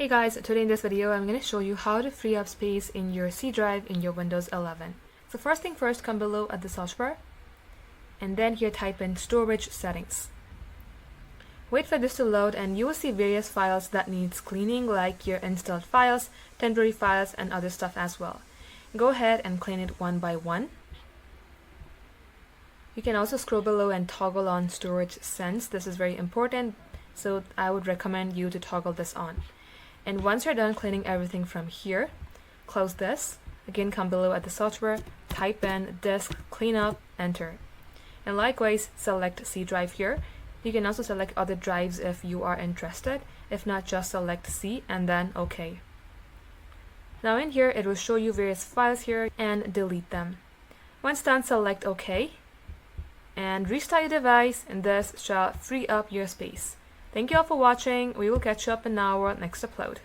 Hey guys, today in this video I'm going to show you how to free up space in your C drive in your Windows 11. So first thing first, come below at the search bar and then here type in storage settings. Wait for this to load and you will see various files that needs cleaning, like your installed files, temporary files, and other stuff as well. Go ahead and clean it one by one. You can also scroll below and toggle on storage sense. This is very important, so I would recommend you to toggle this on. And once you're done cleaning everything from here, close this. Again, come below at the search bar, type in disk cleanup, enter. And likewise, select C drive here. You can also select other drives if you are interested. If not, just select C and then OK. Now in here, it will show you various files here and delete them. Once done, select OK and restart your device, and this shall free up your space. Thank you all for watching. We will catch you up in our next upload.